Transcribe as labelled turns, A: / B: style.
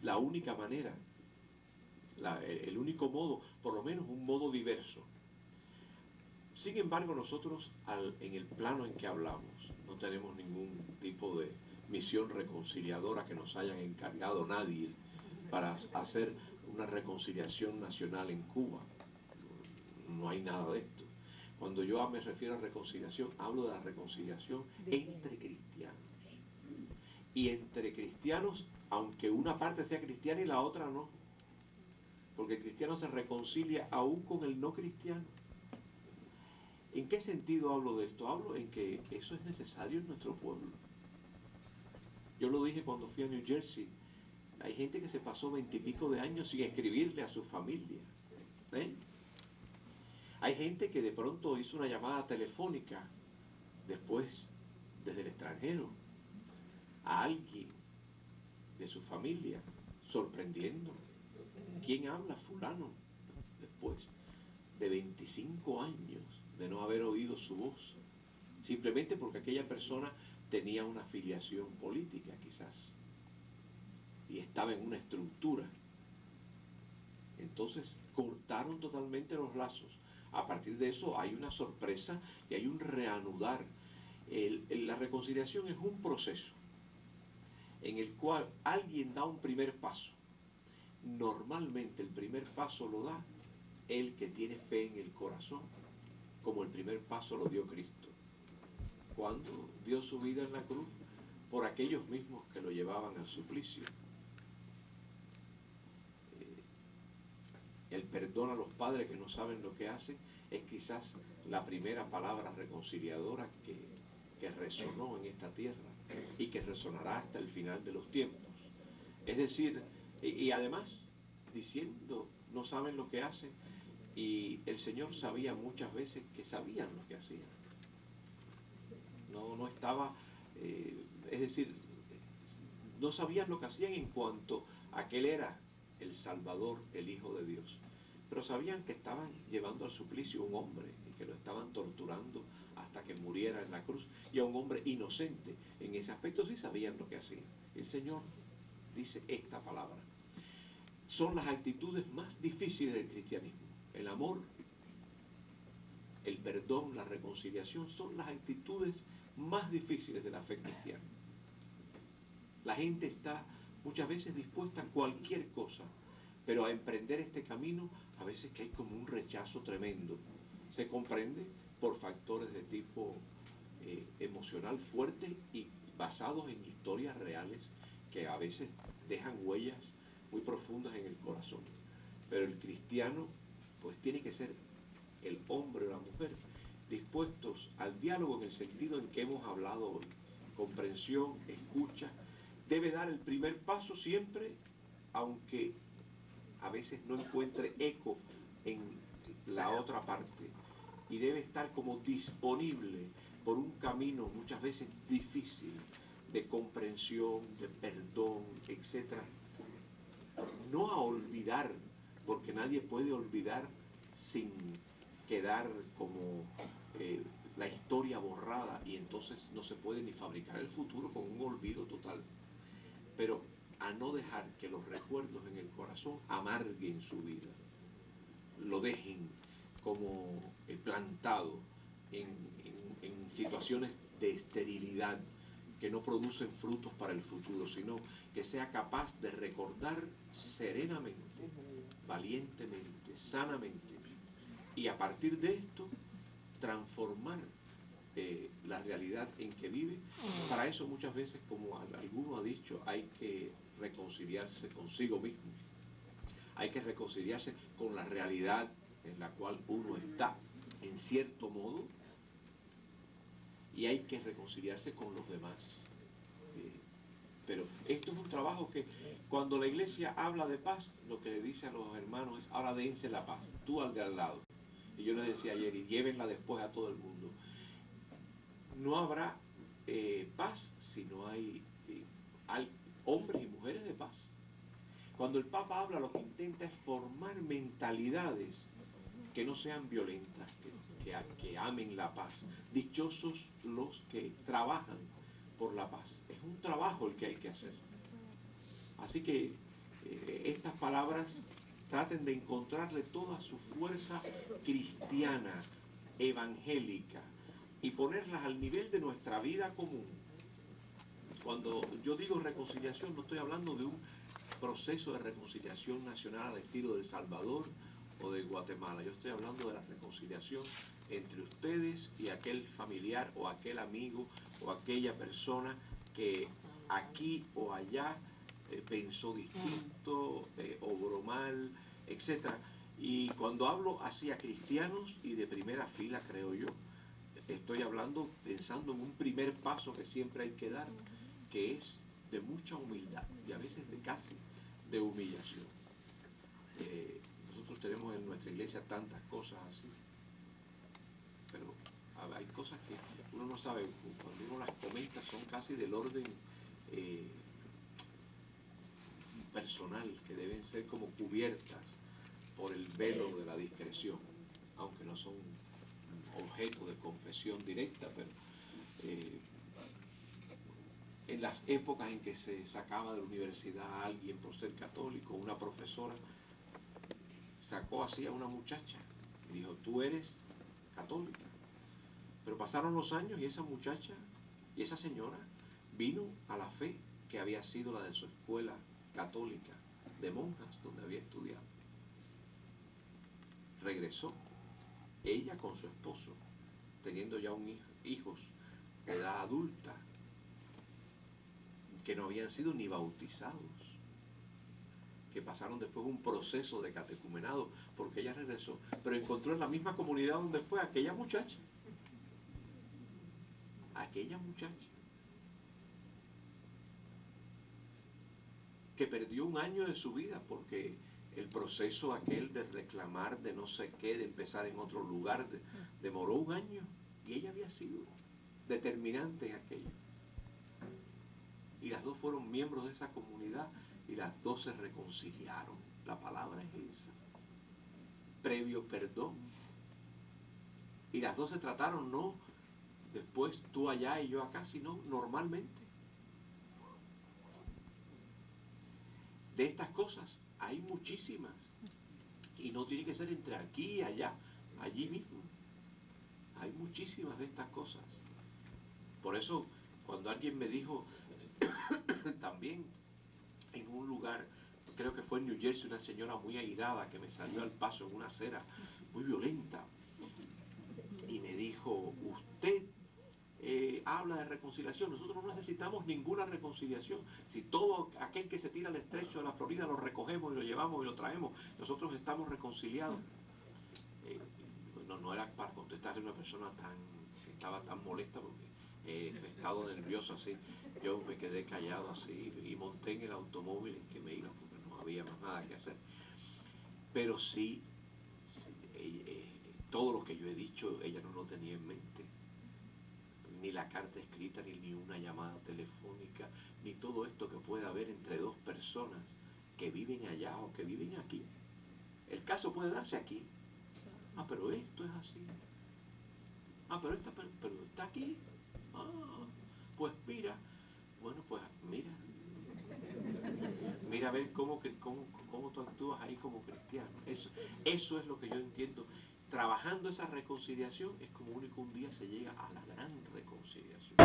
A: la única manera, el único modo, por lo menos un modo diverso. Sin embargo, nosotros en el plano en que hablamos no tenemos ningún tipo de misión reconciliadora que nos hayan encargado nadie para hacer una reconciliación nacional en Cuba. No hay nada de esto. Cuando yo me refiero a reconciliación, hablo de la reconciliación entre cristianos. Y entre cristianos, aunque una parte sea cristiana y la otra no. Porque el cristiano se reconcilia aún con el no cristiano. ¿En qué sentido hablo de esto? Hablo en que eso es necesario en nuestro pueblo. Yo lo dije cuando fui a New Jersey. Hay gente que se pasó 20 y pico de años sin escribirle a su familia. Hay gente que de pronto hizo una llamada telefónica después desde el extranjero a alguien de su familia, sorprendiendo. ¿Quién habla? Fulano. Después de 25 años de no haber oído su voz, simplemente porque aquella persona tenía una afiliación política quizás y estaba en una estructura. Entonces cortaron totalmente los lazos. A partir de eso hay una sorpresa y hay un reanudar. La reconciliación es un proceso en el cual alguien da un primer paso. Normalmente el primer paso lo da el que tiene fe en el corazón, como el primer paso lo dio Cristo, cuando dio su vida en la cruz por aquellos mismos que lo llevaban al suplicio. El perdón a los padres que no saben lo que hacen es quizás la primera palabra reconciliadora que resonó en esta tierra y que resonará hasta el final de los tiempos. Es decir, y además diciendo, no saben lo que hacen, y el Señor sabía muchas veces que sabían lo que hacían. No estaba, es decir, no sabían lo que hacían en cuanto a que Él era el Salvador, el Hijo de Dios. Pero sabían que estaban llevando al suplicio a un hombre y que lo estaban torturando hasta que muriera en la cruz. Y a un hombre inocente. En ese aspecto sí sabían lo que hacían. El Señor dice esta palabra. Son las actitudes más difíciles del cristianismo. El amor, el perdón, la reconciliación son las actitudes más difíciles de la fe cristiana. La gente está muchas veces dispuesta a cualquier cosa, pero a emprender este camino a veces que hay como un rechazo tremendo. Se comprende por factores de tipo emocional fuerte y basados en historias reales que a veces dejan huellas muy profundas en el corazón. Pero el cristiano pues tiene que ser el hombre o la mujer dispuestos al diálogo en el sentido en que hemos hablado hoy. Comprensión, escucha. Debe dar el primer paso siempre, aunque a veces no encuentre eco en la otra parte. Y debe estar como disponible por un camino muchas veces difícil de comprensión, de perdón, etc. No a olvidar, porque nadie puede olvidar sin quedar como la historia borrada, y entonces no se puede ni fabricar el futuro con un olvido total. Pero a no dejar que los recuerdos en el corazón amarguen su vida, lo dejen como plantado en situaciones de esterilidad que no producen frutos para el futuro, sino que sea capaz de recordar serenamente, valientemente, sanamente, y a partir de esto transformar la realidad en que vive. Para eso muchas veces, como alguno ha dicho, hay que reconciliarse consigo mismo, hay que reconciliarse con la realidad en la cual uno está, en cierto modo, y hay que reconciliarse con los demás. Pero esto es un trabajo que cuando la iglesia habla de paz, lo que le dice a los hermanos es: ahora dense la paz, tú al de al lado. Y yo les decía ayer, y llévenla después a todo el mundo. No habrá paz si no hay hombres y mujeres de paz. Cuando el Papa habla, lo que intenta es formar mentalidades que no sean violentas, que amen la paz. Dichosos los que trabajan por la paz. Es un trabajo el que hay que hacer. Así que estas palabras traten de encontrarle toda su fuerza cristiana, evangélica, y ponerlas al nivel de nuestra vida común. Cuando yo digo reconciliación, no estoy hablando de un proceso de reconciliación nacional al estilo de El Salvador o de Guatemala. Yo estoy hablando de la reconciliación entre ustedes y aquel familiar o aquel amigo o aquella persona que aquí o allá pensó distinto, obró mal, etc. Y cuando hablo hacia cristianos y de primera fila, creo yo, estoy hablando pensando en un primer paso que siempre hay que dar, que es de mucha humildad y a veces de casi de humillación. Nosotros tenemos en nuestra iglesia tantas cosas así, pero hay cosas que uno no sabe, cuando uno las comenta son casi del orden personal, que deben ser como cubiertas por el velo de la discreción, aunque no son objeto de confesión directa, pero en las épocas en que se sacaba de la universidad a alguien por ser católico, una profesora sacó así a una muchacha y dijo, tú eres católica. Pero pasaron los años y esa muchacha y esa señora vino a la fe que había sido la de su escuela católica de monjas donde había estudiado. Regresó, ella con su esposo, teniendo ya hijos de edad adulta, que no habían sido ni bautizados, que pasaron después un proceso de catecumenado, porque ella regresó, pero encontró en la misma comunidad donde fue aquella muchacha, que perdió un año de su vida porque el proceso aquel de reclamar de no sé qué, de empezar en otro lugar, demoró un año, y ella había sido determinante en aquello. Y las dos fueron miembros de esa comunidad y las dos se reconciliaron. La palabra es esa. Previo perdón. Y las dos se trataron no después tú allá y yo acá, sino normalmente. De estas cosas hay muchísimas. Y no tiene que ser entre aquí y allá, allí mismo. Hay muchísimas de estas cosas. Por eso, cuando alguien me dijo también en un lugar, creo que fue en New Jersey, una señora muy airada que me salió al paso en una acera muy violenta y me dijo, usted habla de reconciliación, nosotros no necesitamos ninguna reconciliación. Si todo aquel que se tira al estrecho de la Florida lo recogemos y lo llevamos y lo traemos, nosotros estamos reconciliados. No era para contestarle a una persona que estaba tan molesta porque he estado nervioso así. Yo me quedé callado así y monté en el automóvil en que me iba porque no había más nada que hacer. Pero sí, todo lo que yo he dicho ella no lo tenía en mente. Ni la carta escrita, ni una llamada telefónica, ni todo esto que puede haber entre dos personas que viven allá o que viven aquí. El caso puede darse aquí. Ah, pero esto es así. Ah, pero está aquí. Ah, pues mira. Bueno, pues mira. Mira a ver cómo tú actúas ahí como cristiano. Eso es lo que yo entiendo. Trabajando esa reconciliación es como único un día se llega a la gran reconciliación.